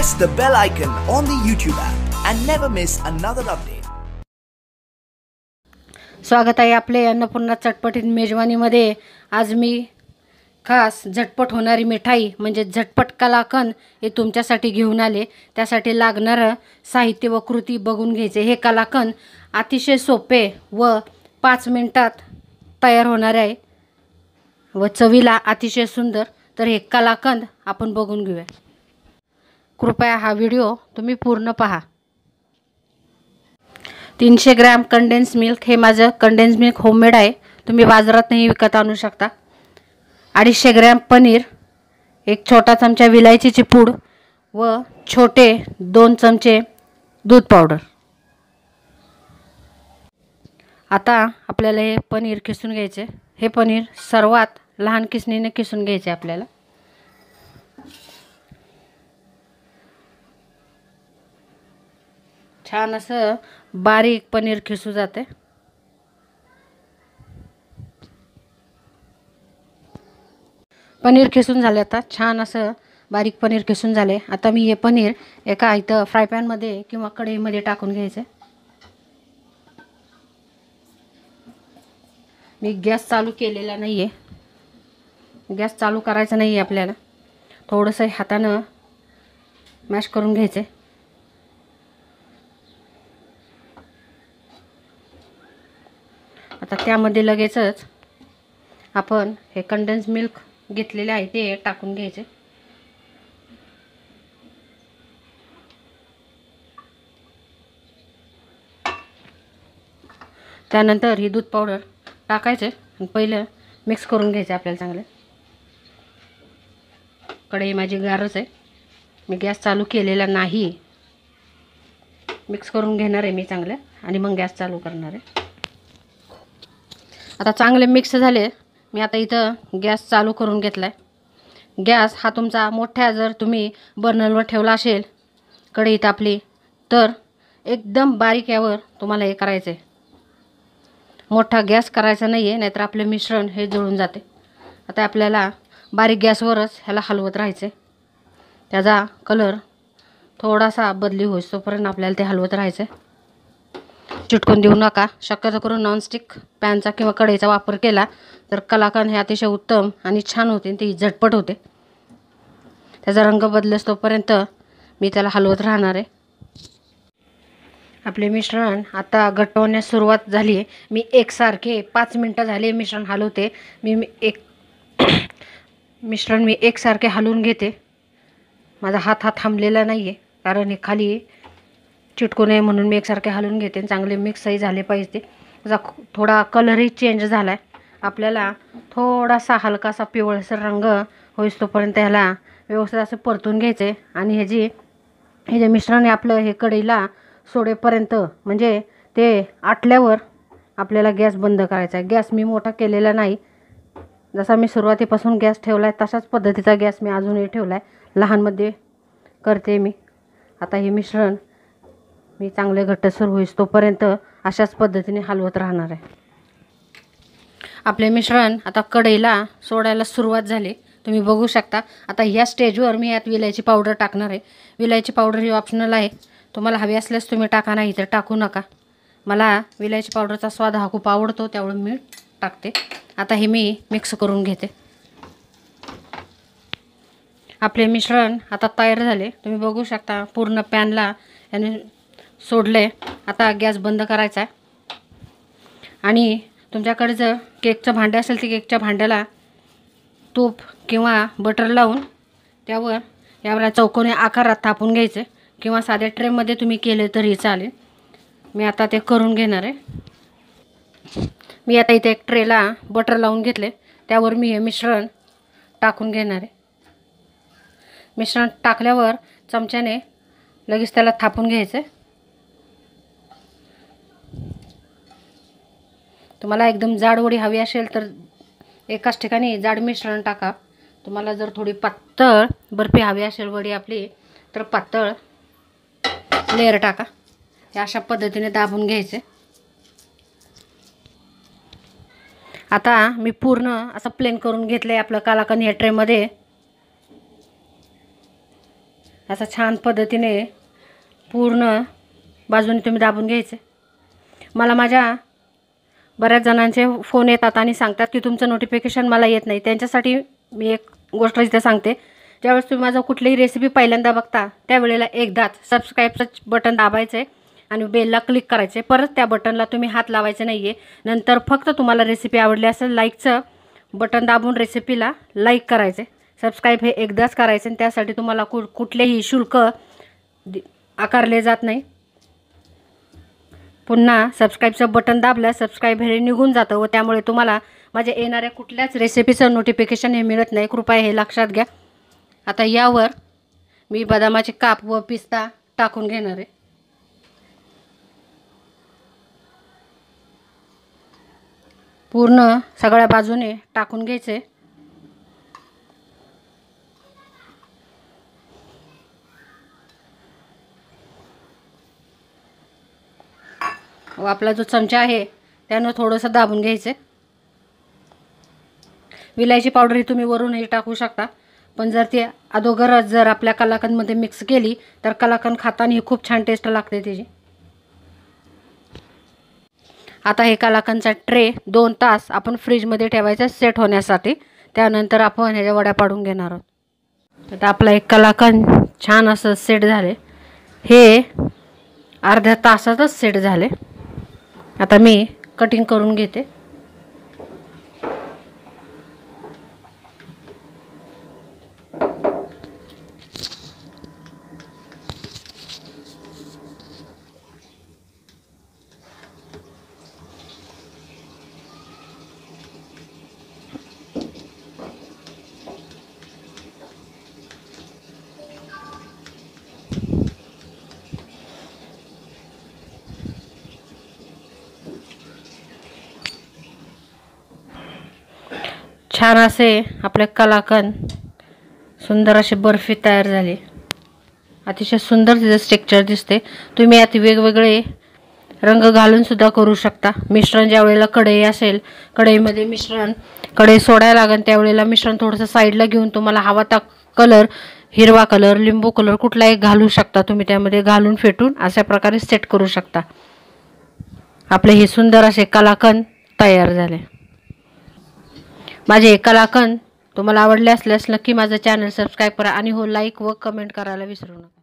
press the bell icon on the YouTube app and never miss another update. स्वागत आहे आपले अन्नपूर्णा चटपटीत मेजवानीमध्ये। आज मी खास झटपट होणारी मिठाई म्हणजे झटपट कलाकंद हे तुमच्यासाठी घेऊन आले। त्यासाठी लागणारं साहित्य व कृती बघून घ्यायचे। हे कलाकंद अतिशय सोपे व 5 मिनिटात तयार होणार आहे व चवीला अतिशय सुंदर। तर हे कलाकंद आपण बघून घेऊया। कृपया हा व्हिडिओ तुम्ही पूर्ण पहा। 300 ग्रॅम कंडेन्स मिल्क, हे माझं कंडेन्स मिल्क होममेड आहे, तुम्ही बाजारातही विकत आणू शकता। 250 ग्रॅम पनीर, एक छोटा चमचा विलायचीची पूड व छोटे 2 चमचे दूध पावडर। आता आपल्याला हे पनीर किसून घ्यायचे। हे पनीर सर्वात लहान किसणीने किसून घ्यायचे आपल्याला। छान असं बारीक पनीर खिसू जाते। पनीर खिसून झाले, आता छान असं बारीक पनीर खिसून झाले। आता मी हे पनीर एका इथं फ्राय पॅन मध्ये किंवा कढईमध्ये टाकून घ्यायचे। मी गॅस चालू केलेला नाहीये, गॅस चालू करायचा नाहीये आपल्याला, थोडंसं हाताने मॅश करून घ्यायचे। आता त्यामध्ये लगेचच आपण हे कंडेन्स मिल्क घेतलेले आहे ते टाकून घ्यायचे। त्यानंतर ही दूध पावडर टाकायचे आणि पहिलं मिक्स करून घ्यायचे आपल्याला चांगले। कढई माझी गारच आहे, मी गॅस चालू केलेला नाही। मिक्स करून घेणार आहे मी चांगले आणि मग गॅस चालू करणार आहे। आता चांगले मिक्स झाले, मी आता इथं गॅस चालू करून घेतलाय। गॅस हा तुमचा मोठा जर तुम्ही बर्नरवर ठेवला असेल कढईत आपली, तर एकदम बारीक यावर तुम्हाला हे करायचे। मोठा गॅस करायचा नाहीये, नाहीतर आपले मिश्रण हे जळून जाते। आता आपल्याला बारीक गॅसवरच ह्याला हलवत राहायचे। त्याचा कलर थोडासा बदली होईस तोपर्यंत आपल्याला ते हलवत राहायचे। चिटकून देऊ नका। शक्यतो करून नॉनस्टिक पॅनचा किंवा कढईचा वापर केला तर कलाकंद हे अतिशय उत्तम आणि छान होते, ते झटपट होते। त्याचा रंग बदलस तोपर्यंत मी त्याला हलवत राहणार आहे। आपले मिश्रण आता घट्ट होण्यास सुरुवात झाली आहे। मी एकसारखे 5 मिनिटं झाले मिश्रण हलवते। मिश्रण मी एकसारखे हलवून घेते। माझा हात थांबलेला नाहीये, कारण हे खाली चिटकू नये म्हणून मी एकसारखे हलवून घेते। चांगले मिक्सही झाले पाहिजे। त्याचा थोडा कलरही चेंज झालाय। आपल्याला थोडासा हलकासा पिवळसर रंग होईस तोपर्यंत ह्याला व्यवस्थित असं परतून घ्यायचे आणि हे जे मिश्रण आहे आपलं हे कढईला सोडेपर्यंत, म्हणजे ते आटल्यावर आपल्याला गॅस बंद करायचा आहे। गॅस मी मोठा केलेला नाही, जसा मी सुरुवातीपासून गॅस ठेवलाय तशाच पद्धतीचा गॅस मी अजूनही ठेवलाय, लहानमध्ये करते मी। आता हे मिश्रण मी चांगले घट्टसर होईस तोपर्यंत अशाच पद्धतीने हलवत राहणार आहे। आपले मिश्रण आता कढईला सोडायला सुरुवात झाली, तुम्ही बघू शकता। आता या स्टेजवर मी यात विलायची पावडर टाकणार आहे। विलायची पावडर ही ऑप्शनल आहे, तुम्हाला हवी असल्यास तुम्ही टाका, नाही तर टाकू नका। मला विलायची पावडरचा स्वाद हा खूप आवडतो, त्यामुळे मी टाकते। आता हे मी मिक्स करून घेते। आपले मिश्रण आता तयार झाले, तुम्ही बघू शकता। पूर्ण पॅनला याने सोडले। आता गॅस बंद करायचा आहे आणि तुमच्याकडे जर केकचं भांडे असेल तर केकच्या भांड्याला तूप किंवा बटर लावून त्यावर यावर चौकोनी आकारात थापून घ्यायचे, किंवा साध्या ट्रेमध्ये तुम्ही केले तरी चालेल। मी आता ते करून घेणार आहे। मी आता इथे एक ट्रेला बटर लावून घेतले, त्यावर मी हे मिश्रण टाकून घेणार आहे। मिश्रण टाकल्यावर चमच्याने लगेच त्याला थापून घ्यायचे। तुम्हाला एकदम जाड वडी हवी असेल तर एकाच ठिकाणी जाड मिश्रण टाका। तुम्हाला जर थोडी पातळ बर्फी हवी असेल वडी आपली, तर पातळ लेयर टाका। हे अशा पद्धतीने दाबून घ्यायचे। आता मी पूर्ण असं प्लेन करून घेतले आपलं कलाकंद या ट्रेमध्ये। असा छान पद्धतीने पूर्ण बाजूने तुम्ही दाबून घ्यायचे। मला माझ्या बऱ्याच जणांचे फोन येतात आणि सांगतात की तुमचं नोटिफिकेशन मला येत नाही। त्यांच्यासाठी मी एक गोष्ट इथे सांगते, ज्यावेळेस तुम्ही माझं कुठलीही रेसिपी पहिल्यांदा बघता त्यावेळेला एकदाच सबस्क्राईबचं बटन दाबायचं आहे आणि बेलला क्लिक करायचं आहे। परत त्या बटनला तुम्ही हात लावायचे नाही आहे। नंतर फक्त तुम्हाला रेसिपी आवडली असेल लाईकचं बटन दाबून रेसिपीला लाईक करायचे। सबस्क्राईब हे एकदाच करायचे आणि त्यासाठी तुम्हाला कुठलेही शुल्क आकारले जात नाही। पुन्हा सबस्क्राईबचं बटन दाबल्यास सबस्क्राईब हे निघून जातं व त्यामुळे तुम्हाला माझ्या येणाऱ्या कुठल्याच रेसिपीचं नोटिफिकेशन हे मिळत नाही। कृपया हे लक्षात घ्या। आता यावर मी बदामाचे काप व पिस्ता टाकून घेणार आहे। पूर्ण सगळ्या बाजूने टाकून घ्यायचे। व आपला जो चमचा आहे त्यानं थोडंसं दाबून घ्यायचे। विलायची पावडर ही तुम्ही वरूनही टाकू शकता, पण जर ती अगोदरच जर आपल्या कलाकंदमध्ये मिक्स केली तर कलाकंद खाताना ही खूप छान टेस्ट लागते त्याची। आता हे कलाकंदचा ट्रे 2 तास आपण फ्रीजमध्ये ठेवायचा सेट होण्यासाठी। त्यानंतर आपण ह्याच्या वड्या पाडून घेणार आहोत। आता आपला एक कलाकंद छान असं सेट झाले, हे अर्ध्या तासातच सेट झाले। आता मी कटिंग करून घेते। छान असे आपले कलाकंद सुंदर असे बर्फी तयार झाले। अतिशय सुंदर तिचं स्ट्रक्चर दिसते। तुम्ही यात वेगवेगळे रंग घालून सुद्धा करू शकता। मिश्रण ज्या वेळेला कढई असेल, कढईमध्ये कढई सोडायला लागेल त्यावेळेला मिश्रण थोडंसं साईडला घेऊन तुम्हाला हवा त्या कलर, हिरवा कलर, लिंबू कलर कुठलाही घालू शकता तुम्ही, त्यामध्ये घालून फेटून अशा प्रकारे सेट करू शकता। आपले हे सुंदर असे कलाकंद तयार झाले। माझे कलाकंद तुम्हाला आवडले असल्यास नक्की माझं चॅनल सबस्क्राईब करा आणि हो लाईक व कमेंट करायला विसरू नका।